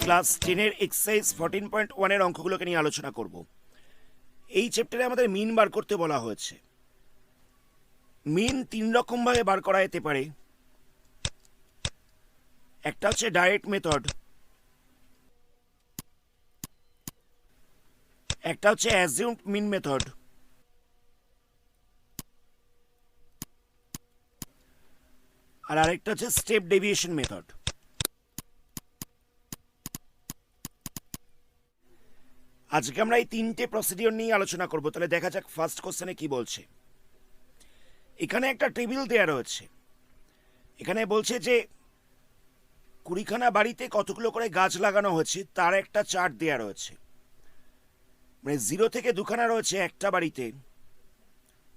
Class 10-এর exercise 14.1-এর অঙ্কগুলোকে নিয়ে আলোচনা করব। এই চ্যাপ্টারে আমাদের মিন বার করতে বলা হয়েছে। মিন তিন রকমভাবে বার করা যেতে পারে। একটা হচ্ছে ডাইরেক্ট মেথড, একটা হচ্ছে অ্যাজিউমড মিন মেথড, আর আরেকটা হচ্ছে স্টেপ ডেভিয়েশন মেথড। আজকে আমরা এই তিনটে প্রসিডিওর নিয়ে আলোচনা করব। তাহলে দেখা যাক ফার্স্ট কোশ্চেনে কি বলছে। এখানে একটা টেবিল দেওয়া রয়েছে। এখানে বলছে যে 20খানা বাড়িতে কতগুলো করে গাছ লাগানো হয়েছে তার একটা চার্ট দেওয়া রয়েছে। মানে 0 থেকে 2খানা রয়েছে একটা বাড়িতে,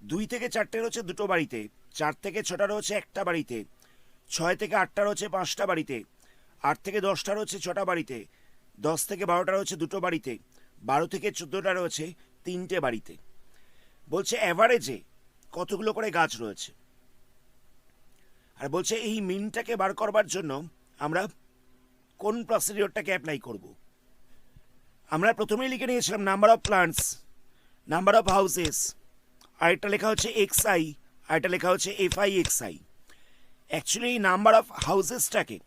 2 থেকে 4টে রয়েছে দুটো বাড়িতে, 4 থেকে 6টা রয়েছে একটা বাড়িতে, 6 থেকে 8টা রয়েছে 5টা বাড়িতে, 8 থেকে 10টা রয়েছে 6টা বাড়িতে, 10 থেকে 12টা রয়েছে দুটো বাড়িতে, 12 থেকে 14টা রয়েছে 3টে বাড়িতে। বলছে অ্যাভারেজে কতগুলো করে গাছ রয়েছে। আর বলছে এই মিনটাকে বার করবার জন্য আমরা কোন প্রসিডিওরটাকে অ্যাপ্লাই করব। আমরা প্রথমেই লিখে নিয়েছিলাম number of plants, number of houses, আর এটা লেখা হচ্ছে এক্সআই, আর এটা লেখা হচ্ছে এফআই এক্সআই। অ্যাকচুয়ালি এই নাম্বার অফ হাউসেসটাকে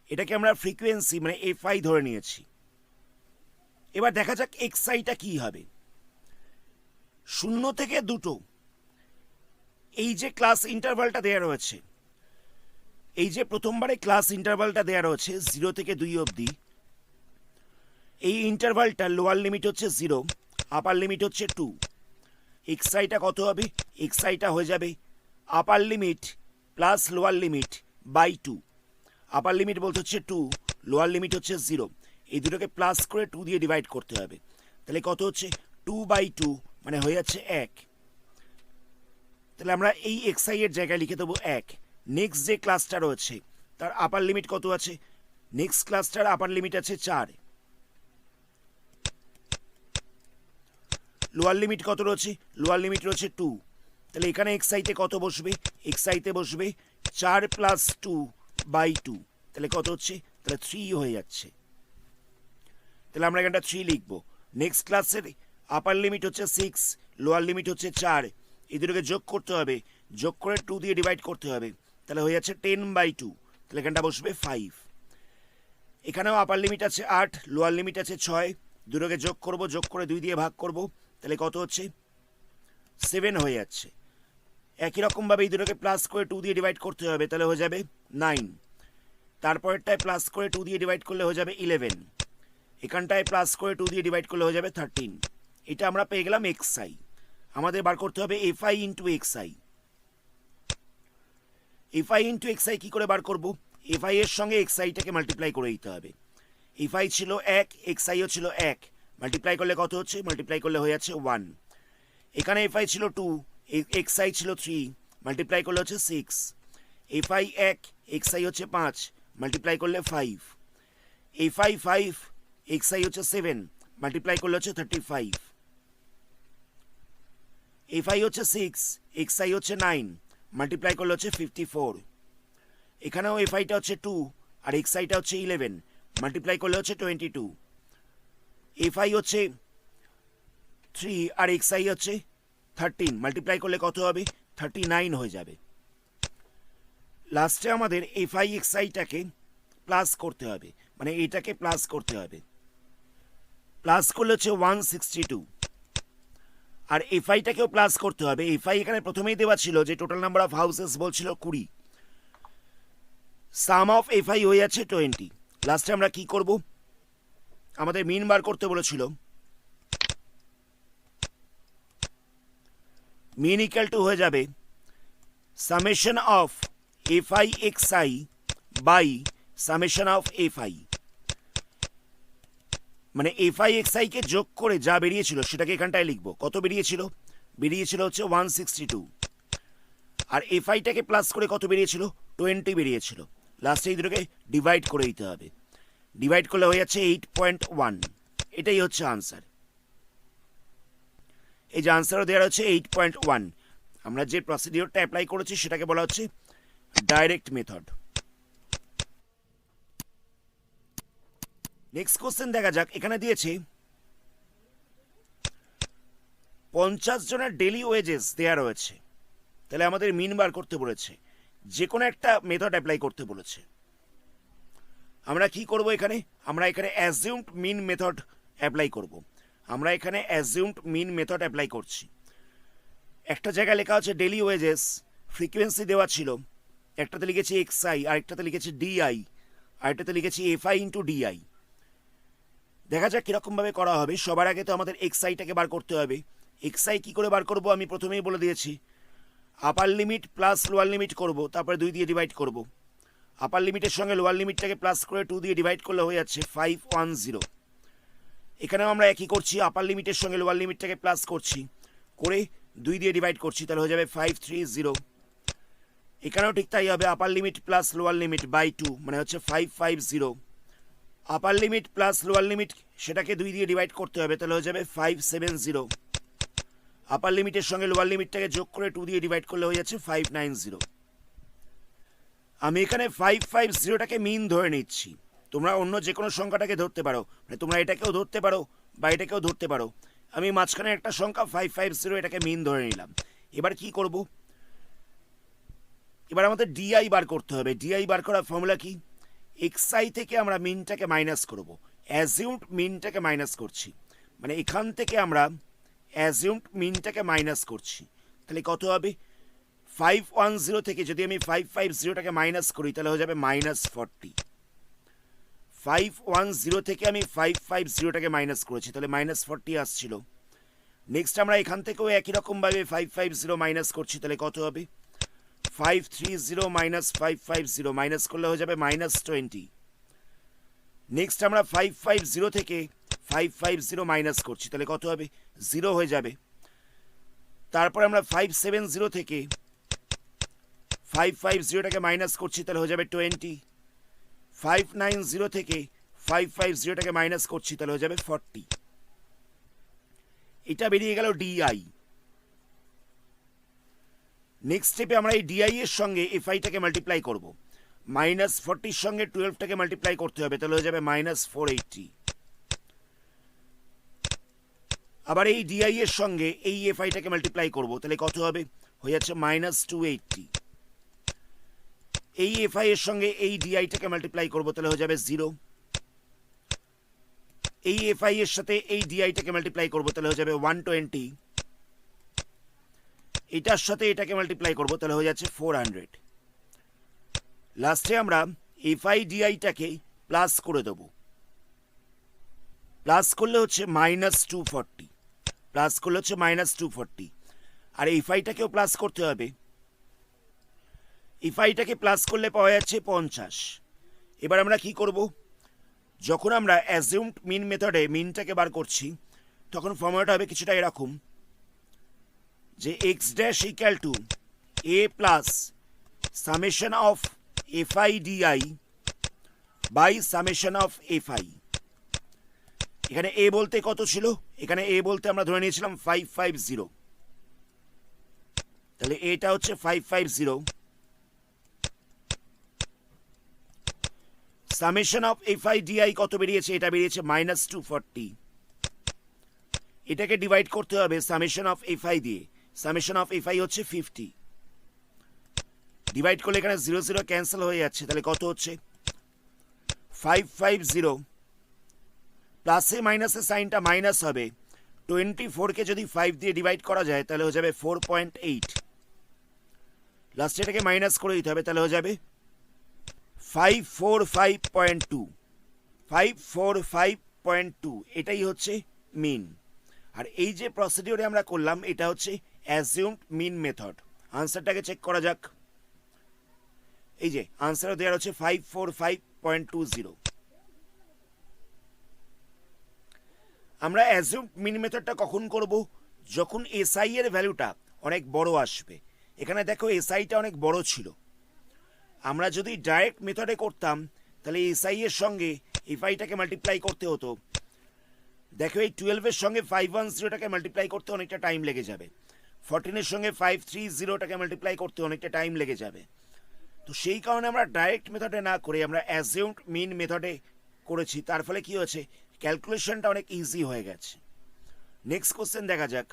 এটাকে আমরা ফ্রিকোয়েন্সি মানে এফআই ধরে নিয়েছি। এবার দেখা যাক এক্সআইটা কি হবে। 0 থেকে 2 এই যে ক্লাস ইন্টারভালটা দেওয়া রয়েছে, এই যে প্রথমবারে ক্লাস ইন্টারভালটা দেওয়া রয়েছে 0 থেকে 2 অবধি, এই ইন্টারভালটার লোয়ার লিমিট হচ্ছে 0, আপার লিমিট হচ্ছে 2। এক্সআইটা কত হবে? এক্সআইটা হয়ে যাবে upper limit plus lower limit by 2। Upper limit বলতে হচ্ছে 2, লোয়ার লিমিট হচ্ছে 0। এই দুটোকে প্লাস করে 2 দিয়ে ডিভাইড করতে হবে। তাহলে কত হচ্ছে? 2/2 মানে হয়ে যাচ্ছে 1। তাহলে আমরা এই এক্সআই এর জায়গায় লিখে দেবো 1। নেক্সট যে ক্লাসটা রয়েছে তার আপার লিমিট কত আছে? নেক্সট ক্লাসটার আপার লিমিট আছে 4। লোয়ার লিমিট কত রয়েছে? লোয়ার লিমিট রয়েছে 2। তাহলে এখানে এক্সআইতে কত বসবে? এক্সআইতে বসবে 4 + 2/2। তাহলে কত হচ্ছে? তাহলে 3 হয়ে যাচ্ছে। তাহলে আমরা এখানটা 3 লিখব। নেক্সট ক্লাসের আপার লিমিট হচ্ছে 6, লোয়ার লিমিট হচ্ছে 4। এই দুটোকে যোগ করতে হবে, যোগ করে 2 দিয়ে ডিভাইড করতে হবে। তাহলে হয়ে যাচ্ছে 10/2। তাহলে এখানটা বসবে 5। এখানেও আপার লিমিট আছে 8, লোয়ার লিমিট আছে 6। দুটোকে যোগ করব, যোগ করে 2 দিয়ে ভাগ করব। তাহলে কত হচ্ছে? 7 হয়ে যাচ্ছে। একই রকমভাবে এই দুটোকে প্লাস করে 2 দিয়ে ডিভাইড করতে হবে। তাহলে হয়ে যাবে 9। তারপরেরটায় প্লাস করে 2 দিয়ে ডিভাইড করলে হয়ে যাবে 11। এখানটায় প্লাস করে 2 দিয়ে ডিভাইড করলে হয়ে যাবে 13। এটা আমরা পেয়ে গেলাম এক্সআই। আমাদের বার করতে হবে f i into x i. F i into x i কী করে বার করব? এফআই এর সঙ্গে এক্সআইটাকে মাল্টিপ্লাই করে দিতে হবে। এফআই ছিল 1, এক্সআইও ছিল 1, মাল্টিপ্লাই করলে কত হচ্ছে? মাল্টিপ্লাই করলে হয়ে যাচ্ছে 1। এখানে এফআই ছিল 2, এক্সআই ছিল 3, মাল্টিপ্লাই করলে হচ্ছে 6। এফআই 1, এক্সআই হচ্ছে 5, মাল্টিপ্লাই করলে 5। এফআই 5, এক্সআই হচ্ছে 7, মাল্টিপ্লাই করলে হচ্ছে 35। এফআই হচ্ছে 6, এক্সআই হচ্ছে 9, মাল্টিপ্লাই করলে হচ্ছে 54। এখানেও এফআইটা হচ্ছে 2 আর এক্সআইটা হচ্ছে 11, মাল্টিপ্লাই করলে হচ্ছে 22। এফআই হচ্ছে 3 আর এক্সআই হচ্ছে 13, মাল্টিপ্লাই করলে কত হবে? 39 হয়ে যাবে। লাস্টে আমাদের এফআই এক্সআইটাকে প্লাস করতে হবে, মানে এটাকে প্লাস করতে হবে। প্লাস করলে হচ্ছে 162। আর এফআইটাকেও প্লাস করতে হবে। এফআই এখানে প্রথমেই দেওয়া ছিল যে টোটাল নাম্বার অফ হাউসেস বলছিল 20, সাম অফ এফআই হয়ে যাচ্ছে 20। লাস্টে আমরা কি করব? আমাদের মিন বার করতে বলেছিল। মিন ইকুয়াল টু হয়ে যাবে summation of f i x i by summation of f i. মানে এফআই এক্সআইকে যোগ করে যা বেরিয়েছিল সেটাকে এখানটায় লিখবো। কত বেরিয়েছিল? বেরিয়েছিল হচ্ছে 162। আর এফআইটাকে প্লাস করে কত বেরিয়েছিল? 20 বেরিয়েছিল। লাস্টে এই দুটোকে ডিভাইড করে দিতে হবে। ডিভাইড করলে হয়ে যাচ্ছে 8.1। এটাই হচ্ছে আনসার। এই যে আনসারও দেওয়া হচ্ছে 8.1। আমরা যে প্রসিডিওরটা অ্যাপ্লাই করেছি সেটাকে বলা হচ্ছে ডাইরেক্ট মেথড। নেক্সট কোশ্চেন দেখা যাক, এখানে দিয়েছে 50 জনের ডেলি ওয়েজেস দেওয়া রয়েছে, তাহলে আমাদের মিন বার করতে বলেছে, যে কোনো একটা মেথড অ্যাপ্লাই করতে বলেছে। আমরা কি করব এখানে, আমরা এখানে অ্যাজিউমড মিন মেথড অ্যাপ্লাই করব। আমরা এখানে অ্যাজিউমড মিন মেথড অ্যাপ্লাই করছি। একটা জায়গায় লেখা হচ্ছে ডেলি ওয়েজেস, ফ্রিকোয়েন্সি দেওয়া ছিল, একটাতে লিখেছি এক্সআই, আরেকটাতে লিখেছি ডিআই, আরেকটাতে লিখেছি এফআই ইন্টু ডিআই। দেখা যাক কীরকমভাবে করা হবে। সবার আগে তো আমাদের এক্সআইটাকে বার করতে হবে। এক্সআই কী করে বার করব আমি প্রথমেই বলে দিয়েছি, আপার লিমিট প্লাস লোয়ার লিমিট করব, তারপরে 2 দিয়ে ডিভাইড করব। আপার লিমিটের সঙ্গে লোয়ার লিমিটটাকে প্লাস করে 2 দিয়ে ডিভাইড করলে হয়ে যাচ্ছে 510। এখানেও আমরা একই করছি, আপার লিমিটের সঙ্গে লোয়ার লিমিটটাকে প্লাস করছি, করে 2 দিয়ে ডিভাইড করছি, তাহলে হয়ে যাবে 530। এখানেও ঠিক তাই হবে, upper limit plus lower limit by 2 মানে হচ্ছে 550। Upper limit plus lower limit সেটাকে 2 দিয়ে ডিভাইড করতে হবে, তাহলে হয়ে যাবে 570। আপার লিমিটের সঙ্গে লোয়ার লিমিটটাকে যোগ করে 2 দিয়ে ডিভাইড করলে হয়ে যাচ্ছে 590। আমি এখানে 550টাকে মিন ধরে নিচ্ছি। তোমরা অন্য যে কোনো সংখ্যাটাকে ধরতে পারো, মানে তোমরা এটাকেও ধরতে পারো বা এটাকেও ধরতে পারো। আমি মাঝখানে একটা সংখ্যা 550 এটাকে মিন ধরে নিলাম। এবার কি করব, এবার আমাদের ডিআই বার করতে হবে। ডিআই বার করার ফর্মুলা কি, এক্সআই থেকে আমরা মিনটাকে মাইনাস করব, অ্যাজিউমড মিনটাকে মাইনাস করছি, মানে এখান থেকে আমরা অ্যাজিউমড মিনটাকে মাইনাস করছি। তাহলে কত হবে, 510 থেকে যদি আমি 550টাকে মাইনাস করি তাহলে হয়ে যাবে -40। 510 থেকে আমি 550টাকে মাইনাস করেছি, তাহলে -40 আসছিল। নেক্সট আমরা এখান থেকেও একই রকমভাবে 550 মাইনাস করছি, তাহলে কত হবে, 530 মাইনাস 550 মাইনাস করলে হয়ে যাবে -20। নেক্সট আমরা 550 থেকে 550 মাইনাস করছি, তাহলে কত হবে, 0 হয়ে যাবে। তারপর আমরা 570 থেকে 550টাকে মাইনাস করছি, তাহলে হয়ে যাবে 20। 590 থেকে 550টাকে মাইনাস করছি, তাহলে হয়ে যাবে 40। এটা বেরিয়ে গেল ডিআই। নেক্সট স্টেপে আমরা এই ডিআই এর সঙ্গে এফআইটাকে মাল্টিপ্লাই করব। -40 সঙ্গে 12টাকে মাল্টিপ্লাই করতে হবে, তাহলে হয়ে যাবে -480। আবার এই ডিআই এর সঙ্গে এই এফআইটাকে মাল্টিপ্লাই করব, তাহলে কত হবে, হয়ে যাচ্ছে -280। এই এফআই এর সঙ্গে এই ডিআইটাকে মাল্টিপ্লাই করব, তাহলে হয়ে যাবে 0। এই এফআই এর সাথে এই ডিআইটাকে মাল্টিপ্লাই করব, তাহলে হয়ে যাবে 120। এটার সাথে এটাকে মাল্টিপ্লাই করব, তাহলে হয়ে যাচ্ছে 400। লাস্টে আমরা এফআই ডিআইটাকে প্লাস করে দেব। প্লাস করলে হচ্ছে -240, প্লাস করলে হচ্ছে -240। আর এফআইটাকেও প্লাস করতে হবে। এফআইটাকে প্লাস করলে পাওয়া যাচ্ছে 50। এবার আমরা কি করব, যখন আমরা অ্যাজিউমড মিন মেথডে মিনটাকে বার করছি তখন ফর্মুলাটা হবে কিছুটা এরকম, যে x dash equal to A plus summation of f i d i by summation of f i. এখানে এ বলতে কত ছিল, এখানে এ বলতে আমরা ধরে নিয়েছিলাম 550, তাহলে এটা হচ্ছে 550। সামেশন অফ এফআই ডিআই কত বেরিয়েছে, এটা বেরিয়েছে -240। এটাকে ডিভাইড করতে হবে সামেশন অফ এফআই দিয়ে, সামেশন অফ এফআই হচ্ছে 50। ডিভাইড করলে এখানে 0 0 ক্যান্সেল হয়ে যাচ্ছে, তাহলে কত হচ্ছে 550, প্লাসে মাইনাসে সাইনটা মাইনাস হবে। 24কে যদি 5 দিয়ে ডিভাইড করা যায় তাহলে হয়ে যাবে 4.8। লাস্টে এটাকে মাইনাস করে দিতে হবে, তাহলে হয়ে যাবে 545.2। 545.2 এটাই হচ্ছে মিন। আর এই যে প্রসিডিওরে আমরা করলাম এটা হচ্ছে অ্যাজিউমড মিন মেথড। আনসারটাকে চেক করা যাক। এই যে আনসার দেওয়ার হচ্ছে 545.20। আমরা অ্যাজিউমড মিন মেথডটা কখন করব, যখন এসআই এর ভ্যালুটা অনেক বড় আসবে। এখানে দেখো এসআইটা অনেক বড় ছিল। আমরা যদি ডাইরেক্ট মেথডে করতাম তাহলে এসআই এর সঙ্গে এফআইটাকে মাল্টিপ্লাই করতে হতো। দেখো এই 12-এর সঙ্গে 510টাকে মাল্টিপ্লাই করতে অনেকটা টাইম লেগে যাবে, 14-এর সঙ্গে 530টাকে মাল্টিপ্লাই করতে অনেকটা টাইম লেগে যাবে। তো সেই কারণে আমরা ডাইরেক্ট মেথডে না করে আমরা অ্যাজিউমড মিন মেথডে করেছি, তার ফলে কি হয়েছে, ক্যালকুলেশনটা অনেক ইজি হয়ে গেছে। নেক্সট কোশ্চেন দেখা যাক।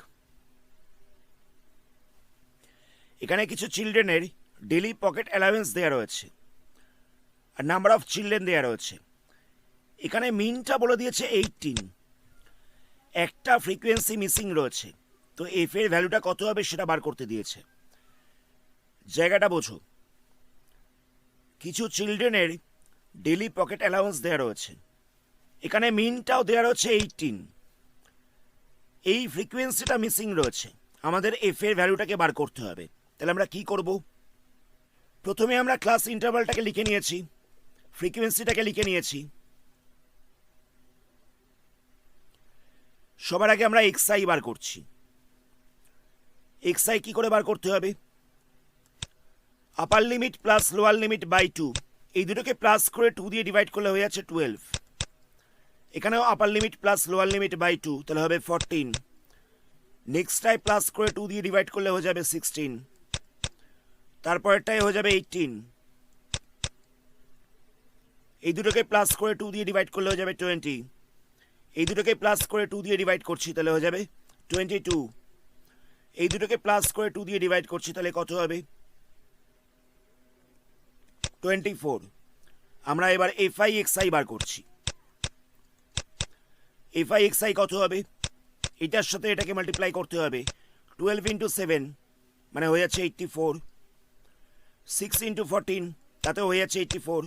এখানে কিছু চিলড্রেনের ডেলি পকেট অ্যালাউয়েন্স দেওয়া রয়েছে আর নাম্বার অফ চিলড্রেন দেওয়া রয়েছে। এখানে মিনটা বলে দিয়েছে 18, একটা ফ্রিকোয়েন্সি মিসিং রয়েছে, তো এফ এর ভ্যালুটা কত হবে সেটা বার করতে দিয়েছে। জায়গাটা বোঝো, কিছু চিলড্রেনের ডেলি পকেট অ্যালাউন্স দেওয়া রয়েছে, এখানে মিনটাও দেওয়া রয়েছে 18, এই ফ্রিকোয়েন্সিটা মিসিং রয়েছে, আমাদের এফ এর ভ্যালুটাকে বার করতে হবে। তাহলে আমরা কি করব, প্রথমে আমরা ক্লাস ইন্টারভালটাকে লিখে নিয়েছি, ফ্রিকোয়েন্সিটাকে লিখে নিয়েছি। সবার আগে আমরা এক্সআই বার করছি। এক্সআই কি করে বার করতে হবে, upper limit plus lower limit by 2, এই দুটোকে প্লাস করে 2 দিয়ে ডিভাইড করলে হয়ে যাচ্ছে 12। এখানেও upper limit plus lower limit by 2, তাহলে হবে 14। নেক্সটটাই প্লাস করে 2 দিয়ে ডিভাইড করলে হয়ে যাবে 16, তারপরেরটাই হয়ে যাবে 18, এই দুটোকে প্লাস করে 2 দিয়ে ডিভাইড করলে হয়ে যাবে 20, এই দুটোকে প্লাস করে 2 দিয়ে ডিভাইড করছি তাহলে হয়ে যাবে 22, এই দুটোকে প্লাস করে 2 দিয়ে ডিভাইড করছি তাহলে কত হবে 24। আমরা এবার এফআই এক্সআই বার করছি। এফআই এক্সআই কত হবে, এটার সাথে এটাকে মাল্টিপ্লাই করতে হবে, 12 ইন্টু 7 মানে হয়ে যাচ্ছে 84, 6 ইন্টু 14 তাতেও হয়ে যাচ্ছে 84,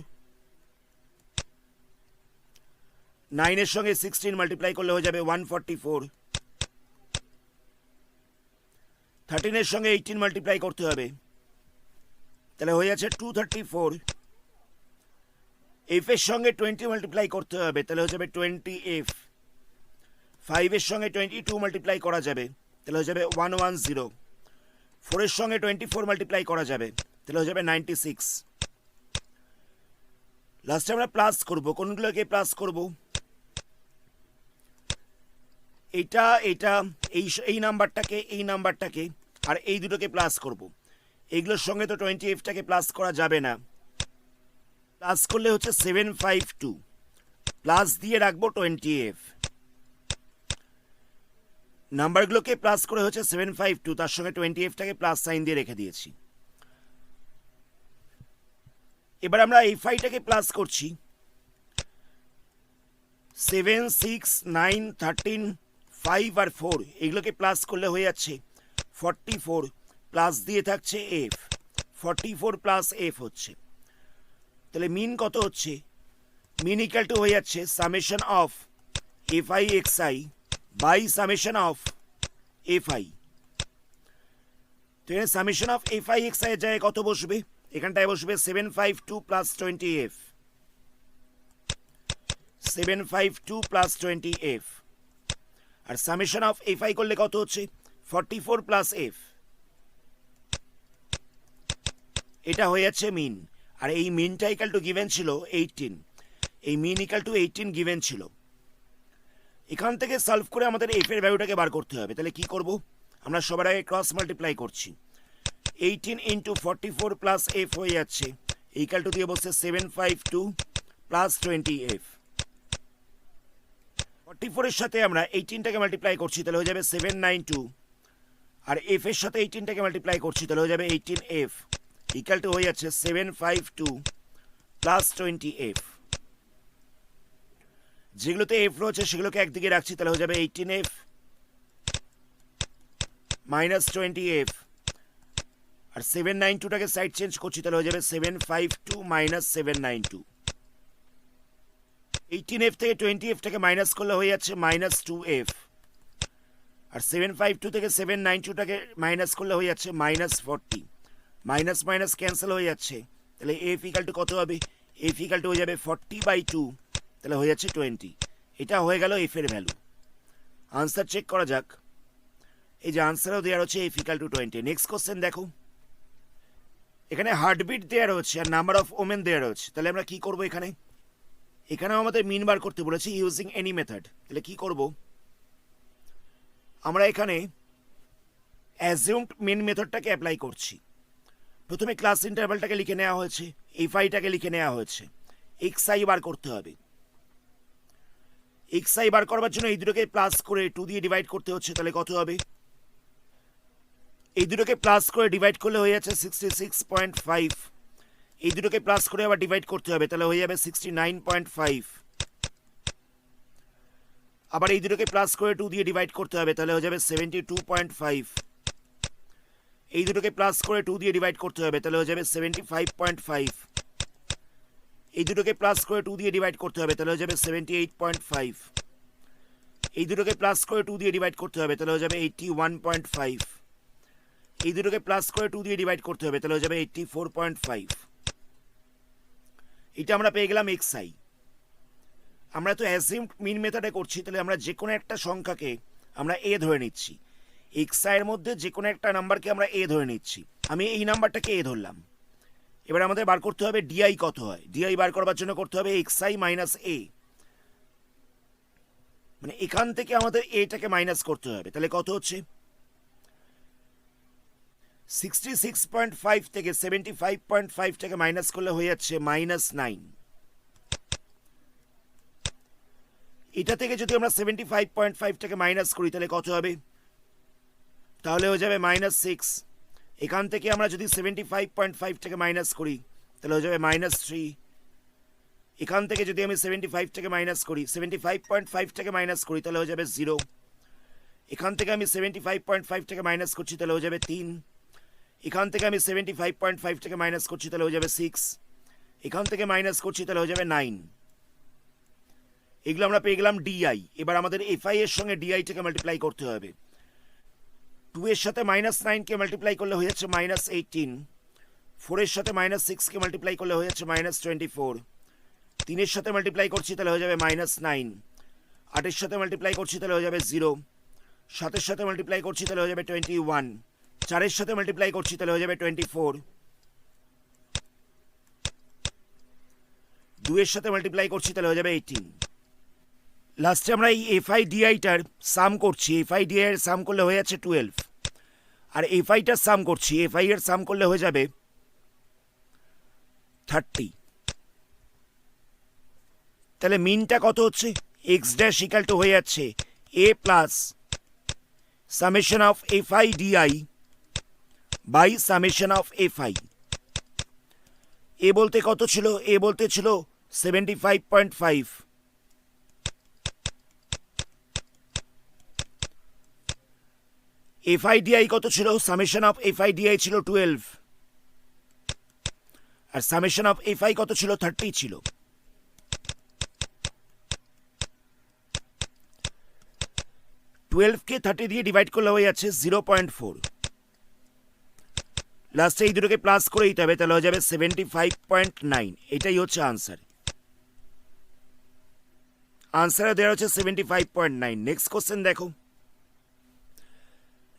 9 এর সঙ্গে 16 মাল্টিপ্লাই করলে হয়ে যাবে 144, 13 এর সঙ্গে 18 মাল্টিপ্লাই করতে হবে তাহলে হয়ে যাচ্ছে 234, এফ এর সঙ্গে 20 মাল্টিপ্লাই করতে হবে তাহলে হয়ে যাবে 20f, 5 এর সঙ্গে 22 মাল্টিপ্লাই করা যাবে তাহলে হয়ে যাবে 110, 4 এর সঙ্গে 24 মাল্টিপ্লাই করা যাবে তাহলে হয়ে যাবে 96। লাস্টে আমরা প্লাস করব, কোনগুলোকে প্লাস করব, এটা এটা এই নাম্বারটাকে এই নাম্বারটাকে আর এই দুটোকে প্লাস করব। এইগুলোর সঙ্গে তো 20fটাকে প্লাস করা যাবে না, প্লাস করলে হচ্ছে 752, প্লাস দিয়ে রাখবো 20f, নাম্বারগুলোকে প্লাস করে হচ্ছে 752, তার সঙ্গে 20fটাকে প্লাস সাইন দিয়ে রেখে দিয়েছি। এবার আমরা এই 5টাকে প্লাস করছি, 7 6 9 13 5 আর 4 এগুলোকে প্লাস করলে হয়ে যাচ্ছে 44, প্লাস দিয়ে থাকছে এফ, 44 প্লাস এফ হচ্ছে, তাহলে মিন কত হচ্ছে, মিন ইকুয়াল টু হয়ে যাচ্ছে summation of f i x i by summation of f i. তো এখানে summation of f i x i এর জায়গায় কত বসবে, এখানটায় বসবে 752 প্লাস 20f, 752 প্লাস 20f, আর সামেশন অফ এফ আই করলে কত হচ্ছে 44 প্লাস এফ, এটা হয়ে যাচ্ছে মিন। আর এই মিনটা ইকাল টু গিভেন ছিল 18, এই মিন ইকাল টু 18 গিভেন ছিল। এখান থেকে সলভ করে আমাদের এফ এর ভ্যালুটাকে বার করতে হবে। তাহলে কি করব, আমরা সবার আগে ক্রস মাল্টিপ্লাই করছি, 18 ইন্টু 44 প্লাস এফ হয়ে যাচ্ছে ইকাল টু দিয়ে বসছে 752 প্লাস 20f, 44 এর সাথে আমরা 18টাকে মাল্টিপ্লাই করছি তাহলে হয়ে যাবে 792, আর এফ এর সাথে 18টাকে মাল্টিপ্লাই করছি তাহলে হয়ে যাবে 18f ইকাল টু হয়ে যাচ্ছে 752 প্লাস 20f। যেগুলোতে এফ রয়েছে সেগুলোকে একদিকে রাখছি তাহলে হয়ে যাবে 18f মাইনাস 20f, আর 792টাকে সাইড চেঞ্জ করছি তাহলে হয়ে যাবে 752 মাইনাস 792, 18f থেকে 20fটাকে মাইনাস করলে হয়ে যাচ্ছে মাইনাস 2f, আর 752 থেকে 792টাকে মাইনাস করলে হয়ে যাচ্ছে মাইনাস 40, মাইনাস মাইনাস ক্যান্সেল হয়ে যাচ্ছে, তাহলে এফ ইকাল টু কত হবে, এফ ইকাল টু হয়ে যাবে 40/2, তাহলে হয়ে যাচ্ছে 20। এটা হয়ে গেল এফ এর ভ্যালু। আনসার চেক করা যাক, এই যে আনসারও দেওয়া রয়েছে F equal to 20। Next question দেখো, এখানে হার্টবিট দেওয়া রয়েছে আর নাম্বার অফ ওমেন দেওয়া রয়েছে। তাহলে আমরা কি করব, এখানে এখানেও আমাদের মিন বার করতে বলেছি ইউজিং এনি মেথড। তাহলে কি করব, আমরা এখানে অ্যাজিউমড মিন মেথডটাকে অ্যাপ্লাই করছি। প্রথমে ক্লাস ইন্টারভ্যালটাকে লিখে নেওয়া হয়েছে, এফআইটাকে লিখে নেওয়া হয়েছে, এক্স আই বার করতে হবে। এক্স আই বার করবার জন্য এই দুটোকে প্লাস করে 2 দিয়ে ডিভাইড করতে হচ্ছে, তাহলে কত হবে? এই দুটোকে প্লাস করে ডিভাইড করলে হয়ে যাচ্ছে 66.5। এই দুটোকে প্লাস করে আবার ডিভাইড করতে হবে, তাহলে হয়ে যাবে 69.5। আবার এই দুটোকে প্লাস করে 2 দিয়ে ডিভাইড করতে হবে, তাহলে হয়ে যাবে 72.5। এই দুটোকে প্লাস করে 2 দিয়ে ডিভাইড করতে হবে, তাহলে হয়ে যাবে 75.5। এই দুটোকে প্লাস করে 2 দিয়ে ডিভাইড করতে হবে, তাহলে হয়ে যাবে 78.5। এই দুটোকে প্লাস করে 2 দিয়ে ডিভাইড করতে হবে, তাহলে হয়ে যাবে 81.5। এই দুটোকে প্লাস করে 2 দিয়ে ডিভাইড করতে হবে, তাহলে হয়ে যাবে 84.5। এটা আমরা পেয়ে গেলাম এক্স আই। আমরা তো অ্যাজিউমড মিন মেথডে করছি, তাহলে আমরা যে কোনো একটা সংখ্যাকে আমরা এ ধরে নিচ্ছি। এক্স আই এর মধ্যে যে কোনো একটা নাম্বারকে আমরা এ ধরে নিচ্ছি। আমি এই নাম্বারটাকে এ ধরলাম। এবার আমাদের বার করতে হবে ডিআই কত হয়। ডিআই বার করবার জন্য করতে হবে এক্স আই মাইনাস এ, মানে এখান থেকে আমাদের এটাকে মাইনাস করতে হবে। তাহলে কত হচ্ছে? 66.5 থেকে 75.5 থেকে মাইনাস করলে হয়ে যাচ্ছে -9। এটা থেকে যদি আমরা 75.5 থেকে মাইনাস করি তাহলে কত হবে? তাহলে হয়ে যাবে -6। এখান থেকে আমরা যদি 75.5 থেকে মাইনাস করি তাহলে হয়ে যাবে -3। এখান থেকে যদি আমি 75 থেকে মাইনাস করি 75.5 থেকে মাইনাস করি তাহলে হয়ে যাবে 0। এখান থেকে আমি 75.5 থেকে মাইনাস করছি তাহলে হয়ে যাবে 3। এখান থেকে আমি 75.5 থেকে মাইনাস করছি তাহলে হয়ে যাবে 6। এখান থেকে মাইনাস করছি তাহলে হয়ে যাবে 9। এগুলো আমরা পেয়ে গেলাম ডিআই। এবার আমাদের এফআই এর সঙ্গে ডিআইটাকে মাল্টিপ্লাই করতে হবে। 2 এর সাথে -9 কে মাল্টিপ্লাই করলে হয়ে যাচ্ছে -18। 4 এর সাথে -6 কে মাল্টিপ্লাই করলে হয়ে যাচ্ছে -24। 3 এর সাথে মাল্টিপ্লাই করছি তাহলে হয়ে যাবে -9। 8 এর সাথে মাল্টিপ্লাই করছি তাহলে হয়ে যাবে 0। 7 এর সাথে মাল্টিপ্লাই করছি তাহলে হয়ে যাবে 21। 4 এর সাথে মাল্টিপ্লাই করছি তাহলে হয়ে যাবে 24। 2 এর সাথে মাল্টিপ্লাই করছি তাহলে হয়ে যাবে 18। লাস্টে আমরা এই এফআই ডিআইটার সাম করছি। এফআই ডিআই এর সাম করলে হয়ে যাচ্ছে 12। আর এফআইটার সাম করছি, এফআই এর সাম করলে হয়ে যাবে 30। তাহলে মিনটা কত হচ্ছে? এক্স ড্যাশ ইকাল টু হয়ে যাচ্ছে a plus summation of f i d i by summation of f i. A বলতে কত ছিল? এ বলতে ছিল 75.5। এফআইডিআই কত ছিল? সামেশন অফ এফআইডিআই ছিল 12। আর সামেশন অফ এফআই কত ছিল? 30 ছিল। কে 30 দিয়ে ডিভাইড করলে হয়ে যাচ্ছে 0.4। লাস্টে এই দুটোকে প্লাস করে দিতে হবে, তাহলে হয়ে যাবে 75.9। এটাই হচ্ছে আনসার। আনসারে দেওয়া হচ্ছে 75.9। নেক্সট কোশ্চেন দেখো।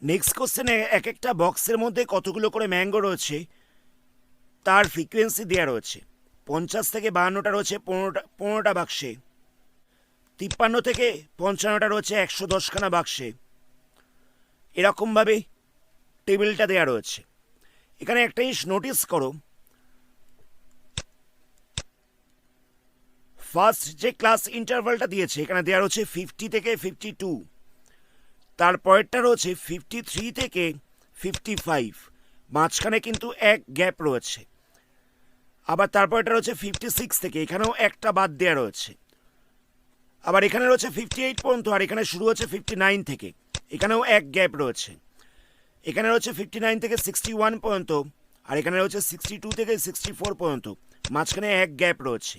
নেক্সট কোশ্চেনে এক একটা বক্সের মধ্যে কতগুলো করে ম্যাঙ্গো রয়েছে তার ফ্রিকোয়েন্সি দেওয়া রয়েছে। 50 থেকে 52টা রয়েছে 15টা বাক্সে। 53 থেকে 55টা রয়েছে 110খানা বাক্সে। এরকমভাবে টেবিলটা দেওয়া রয়েছে। এখানে একটা জিনিস নোটিস করো, ফার্স্ট যে ক্লাস ইন্টারভালটা দিয়েছে এখানে দেওয়া রয়েছে 50 থেকে 52। তারপরেরটা রয়েছে 53 থেকে 55। মাঝখানে কিন্তু এক গ্যাপ রয়েছে। আবার তারপরেরটা রয়েছে 56 থেকে, এখানেও একটা বাদ দেওয়া রয়েছে। আবার এখানে রয়েছে 58 পর্যন্ত, আর এখানে শুরু হচ্ছে 59 থেকে, এখানেও এক গ্যাপ রয়েছে। এখানে রয়েছে 59 থেকে 61 পর্যন্ত, আর এখানে রয়েছে 62 থেকে 64 পর্যন্ত, মাঝখানে এক গ্যাপ রয়েছে।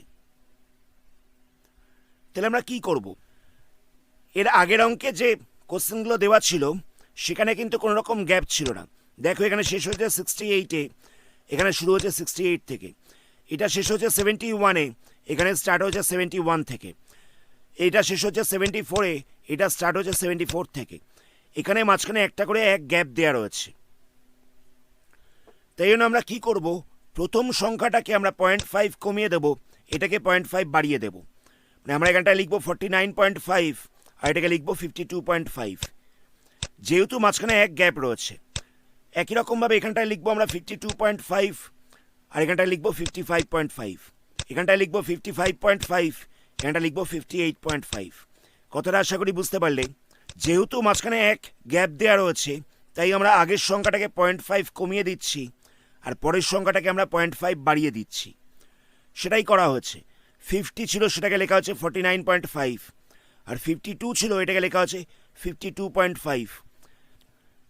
তাহলে আমরা কি করব? এর আগের অঙ্কে যে কোশ্চেনগুলো দেওয়া ছিল সেখানে কিন্তু কোনো রকম গ্যাপ ছিল না। দেখো এখানে শেষ হয়েছে 68-এ, এখানে শুরু হচ্ছে 68 থেকে। এটা শেষ হচ্ছে 71-এ, এখানে স্টার্ট হচ্ছে 71 থেকে। এটা শেষ হচ্ছে 74-এ, এটা স্টার্ট হচ্ছে 74 থেকে। এখানে মাঝখানে একটা করে এক গ্যাপ দেওয়া রয়েছে। তাই জন্য আমরা কি করব? প্রথম সংখ্যাটাকে আমরা 0.5 কমিয়ে দেব, এটাকে 0.5 বাড়িয়ে দেব। মানে আমরা এখানটায় লিখবো 49.5 আর এটাকে লিখবো 52.5, যেহেতু মাঝখানে এক গ্যাপ রয়েছে। একই রকমভাবে এখানটায় লিখবো আমরা 52.5 আর এখানটায় লিখবো 55.5। এখানটায় লিখবো 55.5, এখানটা লিখবো 58.5। কথাটা আশা করি বুঝতে পারলে। যেহেতু মাঝখানে এক গ্যাপ দেওয়া রয়েছে, তাই আমরা আগের সংখ্যাটাকে 0.5 কমিয়ে দিচ্ছি আর পরের সংখ্যাটাকে আমরা 0.5 বাড়িয়ে দিচ্ছি, সেটাই করা হচ্ছে। 50 ছিল, সেটাকে লেখা হচ্ছে 49.5, আর 52 ছিল, এটাকে লেখা হচ্ছে 52.5।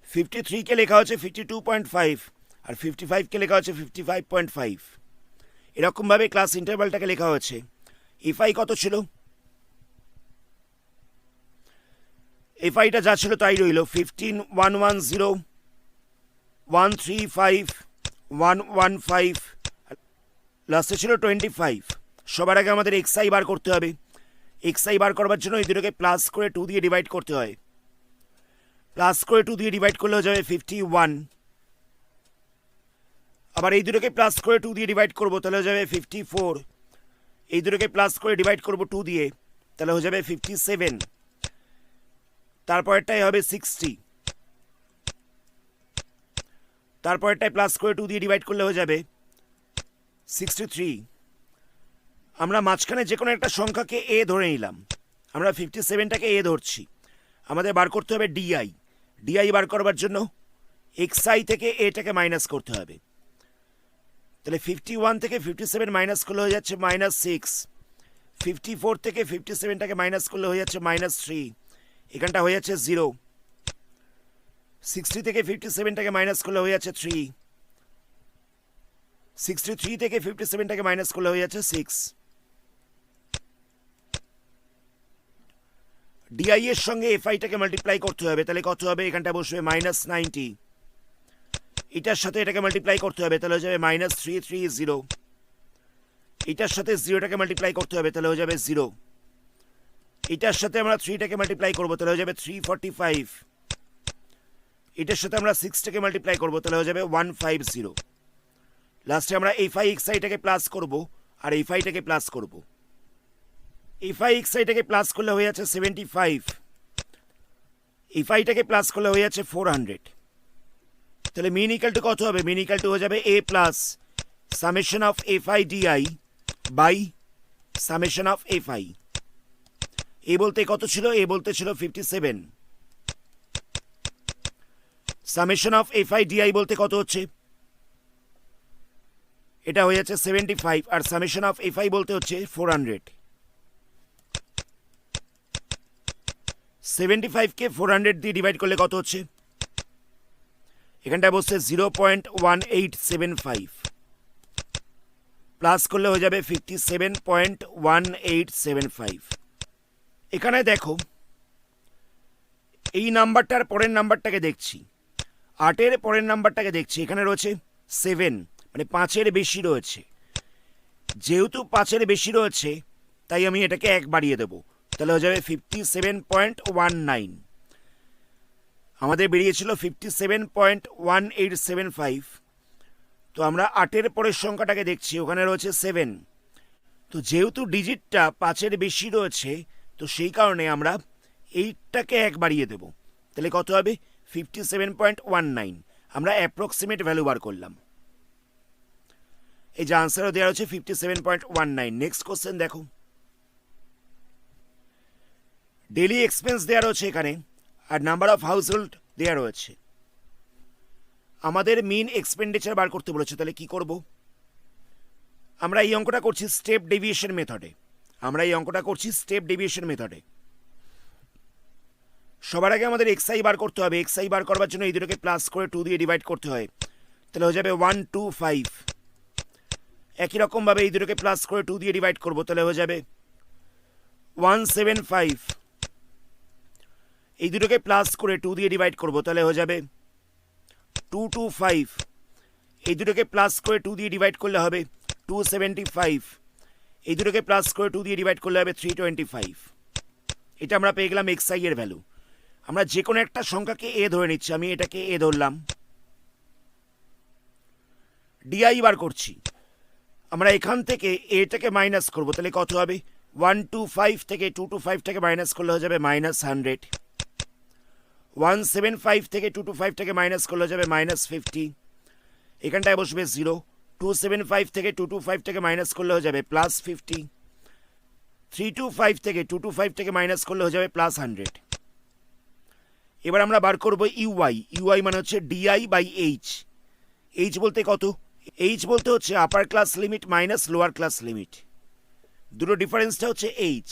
53কে লেখা হচ্ছে 52.5, আর 55কে লেখা হচ্ছে 55.5। এরকমভাবে ক্লাস ইন্টারভালটাকে লেখা হচ্ছে। এফআই কত ছিল? এফআইটা যা ছিল তাই রইল, 15, 110, 135, 115, লাস্টে ছিল 25। সবার আগে আমাদের এক্সআই বার করতে হবে। এক্সআই বার করবার জন্য এই দুটোকে প্লাস করে 2 দিয়ে ডিভাইড করতে হয়। প্লাস করে 2 দিয়ে ডিভাইড করলে হয়ে যাবে 51। আবার এই দুটোকে প্লাস করে 2 দিয়ে ডিভাইড করবো, তাহলে হয়ে যাবে 54। এই দুটোকে প্লাস করে ডিভাইড করবো 2 দিয়ে, তাহলে হয়ে যাবে 57। তারপরেরটাই হবে 60। তারপরেরটাই প্লাস করে 2 দিয়ে ডিভাইড করলে হয়ে যাবে 63। আমরা মাঝখানে যে কোনো একটা সংখ্যাকে এ ধরে নিলাম। আমরা 57টাকে এ ধরছি। আমাদের বার করতে হবে ডিআই। ডিআই বার করবার জন্য এক্সআই থেকে এটাকে মাইনাস করতে হবে। তাহলে 51 থেকে 57 মাইনাস করলে হয়ে যাচ্ছে -6। 54 থেকে 57টাকে মাইনাস করলে হয়ে যাচ্ছে -3, এখানটা হয়ে যাচ্ছে 0। 60 থেকে 57টাকে মাইনাস করলে হয়ে যাচ্ছে 3। 63 থেকে 57টাকে মাইনাস করলে হয়ে যাচ্ছে 6। ডিআই এর সঙ্গে এফআইটাকে মাল্টিপ্লাই করতে হবে, তাহলে কত হবে? এখানটা বসবে -90। এটার সাথে এটাকে মাল্টিপ্লাই করতে হবে, তাহলে হয়ে যাবে -330। এটার সাথে 0টাকে মাল্টিপ্লাই করতে হবে, তাহলে হয়ে যাবে 0। এটার সাথে আমরা 3টাকে মাল্টিপ্লাই করবো, তাহলে হয়ে যাবে 345। এটার সাথে আমরা 6টাকে মাল্টিপ্লাই করবো, তাহলে হয়ে যাবে 150। লাস্টে আমরা এফআই এক্সআইটাকে প্লাস করবো আর এফআইটাকে প্লাস করবো। এফআই এক্সআইটাকে প্লাস করলে হয়ে যাচ্ছে 75। এফআইটাকে প্লাস করলে হয়ে যাচ্ছে 400। তাহলে মিন ইকুয়াল টু কত হবে? মিন ইকুয়াল টু হয়ে যাবে a plus summation of f i d i by summation of f i. A বলতে কত ছিল? এ বলতে ছিল 57। সামেশন অফ এফআই ডিআই বলতে কত হচ্ছে? এটা হয়ে যাচ্ছে 75, আর সামেশন অফ এফআই বলতে হচ্ছে 400। 75কে 400 দিয়ে ডিভাইড করলে কত হচ্ছে? এখানটা বসছে 0.1875, প্লাস করলে হয়ে যাবে 57.1875। এখানে দেখো, এই নাম্বারটার পরের নাম্বারটাকে দেখছি, 8-এর পরের নাম্বারটাকে দেখছি। এখানে রয়েছে 7, মানে 5-এর বেশি রয়েছে। যেহেতু 5-এর বেশি রয়েছে, তাই আমি এটাকে 1 বাড়িয়ে দেবো, তাহলে হয়ে যাবে 57.19। আমাদের বেরিয়েছিল 57.1875। তো আমরা 8-এর পরের সংখ্যাটাকে দেখছি, ওখানে রয়েছে 7। তো যেহেতু ডিজিটটা 5-এর বেশি রয়েছে, তো সেই কারণে আমরা 8টাকে 1 বাড়িয়ে দেব, তাহলে কত হবে? 57.19। আমরা অ্যাপ্রক্সিমেট ভ্যালু বার করলাম। এই যে আনসারও দেওয়া হচ্ছে 57.19। নেক্সট কোশ্চেন দেখো। ডেলি এক্সপেন্স দেওয়া রয়েছে এখানে, আর নাম্বার অফ হাউস হোল্ড দেওয়া রয়েছে। আমাদের মিন এক্সপেন্ডিচার বার করতে বলেছে, তাহলে কি করব? আমরা এই অঙ্কটা করছি স্টেপ ডেভিয়েশন মেথডে। সবার আগে আমাদের এক্সআই বার করতে হবে। এক্সআই বার করবার জন্য এই দুটোকে প্লাস করে 2 দিয়ে ডিভাইড করতে হয়, তাহলে হয়ে যাবে 125। একই রকমভাবে এই দুটোকে প্লাস করে 2 দিয়ে ডিভাইড করবো, তাহলে হয়ে যাবে 175। এই দুটোকে প্লাস করে 2 দিয়ে ডিভাইড করবো, তাহলে হয়ে যাবে 225। এই দুটোকে প্লাস করে 2 দিয়ে ডিভাইড করলে হবে 275। এই দুটোকে প্লাস করে 2 দিয়ে ডিভাইড করলে হবে 325। এটা আমরা পেয়ে গেলাম এক্সআই এর ভ্যালু। আমরা যে কোনো একটা সংখ্যাকে এ ধরে নিচ্ছি, আমি এটাকে এ ধরলাম। ডিআই বার করছি, আমরা এখান থেকে এটাকে মাইনাস করবো, তাহলে কত হবে? 125 থেকে 225টাকে মাইনাস করলে হয়ে যাবে -100। 175 থেকে 225টাকে মাইনাস করলে হয়ে যাবে -50। এখানটায় বসবে 0। 275 থেকে 225টাকে মাইনাস করলে হয়ে যাবে +50। 325 থেকে 225 থেকে মাইনাস করলে হয়ে যাবে প্লাস 100। এবার আমরা বার করব ইউআই মানে হচ্ছে ডিআই বাই এইচ বলতে কত? এইচ বলতে হচ্ছে upper class limit minus lower class limit, দুটো ডিফারেন্সটা হচ্ছে এইচ।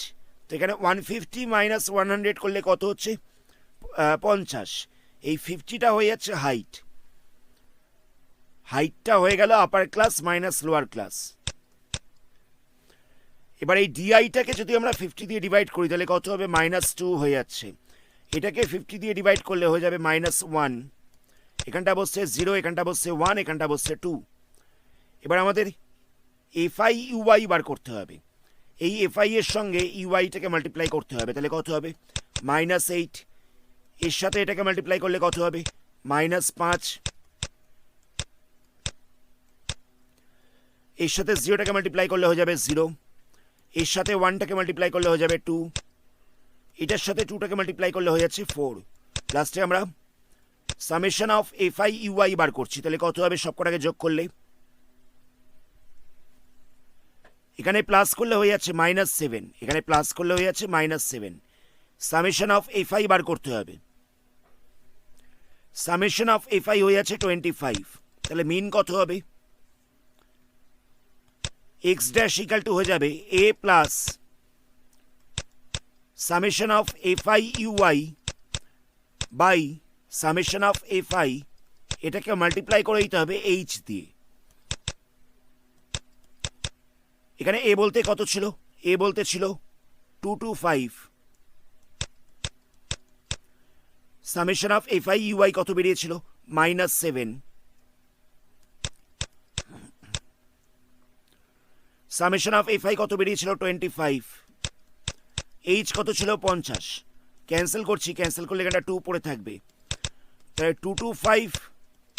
তো এখানে 150 মাইনাস 100 করলে কত হচ্ছে? 50। এই 50টা হয়ে যাচ্ছে হাইটটা হয়ে গেল upper class minus lower class. এবার এই ডিআইটাকে যদি আমরা 50 দিয়ে ডিভাইড করি তাহলে কত হবে? -2 হয়ে যাচ্ছে। এটাকে 50 দিয়ে ডিভাইড করলে হয়ে যাবে -1। এখানটা বসছে 0, এখানটা বসছে 1, এখানটা বসছে 2। এবার আমাদের এফআই ইউআই বার করতে হবে। এই এফআই এর সঙ্গে ইউআইটাকে মাল্টিপ্লাই করতে হবে, তাহলে কত হবে? -8। এর সাথে এটাকে মাল্টিপ্লাই করলে কত হবে? -5। এর সাথে 0টাকে মাল্টিপ্লাই করলে হয়ে যাবে 0। এর সাথে 1টাকে মাল্টিপ্লাই করলে হয়ে যাবে 2। এটার সাথে 2টাকে মাল্টিপ্লাই করলে হয়ে যাচ্ছে 4। লাস্টে আমরা সামেশন অফ এফআই ইউআই বার করছি, তাহলে কত হবে সবকটাকে যোগ করলে? এখানে প্লাস করলে হয়ে যাচ্ছে -7, এখানে প্লাস করলে হয়ে যাচ্ছে -7। সামেশন অফ এফআই বার করতে হবে। সামেশন অফ এফআই হয়ে যাচ্ছে 25। তাহলে মিন কত হবে? এক্স ড্যাশ ইকাল টু হয়ে যাবে a plus summation of f i u i by summation of f i, এটাকে মাল্টিপ্লাই করে দিতে হবে এইচ দিয়ে। এখানে এ বলতে কত ছিল? এ বলতে ছিল 225। সামেশন অফ এফআই ইউআই কত বেরিয়েছিল? -7। সামেশন অফ এফআই কত বেরিয়েছিল? 25। এইচ কত ছিল? 50। ক্যান্সেল করছি, ক্যান্সেল করলে এখানটা 2 পড়ে থাকবে। তাহলে 225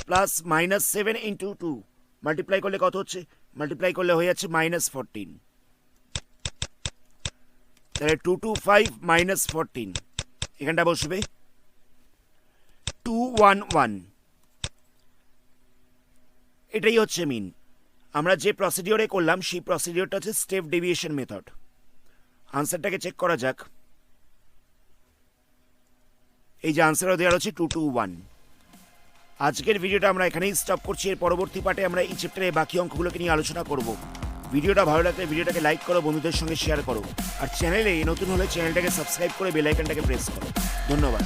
প্লাস -7 ইন্টু 2 মাল্টিপ্লাই করলে কত হচ্ছে? মাল্টিপ্লাই করলে হয়ে যাচ্ছে -14। তাহলে 225 -14 এখানটা বসবে 211। এটাই হচ্ছে মিন। আমরা যে প্রসিডিওরে করলাম সেই প্রসিডিওরটা হচ্ছে স্টেপ ডেভিয়েশন মেথড। আনসারটাকে চেক করা যাক। এই যে আনসারও দেওয়া হচ্ছে 221। আজকের ভিডিওটা আমরা এখানেই স্টপ করছি। এর পরবর্তী পার্টে আমরা এই চ্যাপ্টারের বাকি অঙ্কগুলোকে নিয়ে আলোচনা করব। ভিডিওটা ভালো লাগলে ভিডিওটাকে লাইক করো, বন্ধুদের সঙ্গে শেয়ার করো, আর চ্যানেলে নতুন হলে চ্যানেলটাকে সাবস্ক্রাইব করে বেল আইকনটাকে প্রেস করো। ধন্যবাদ।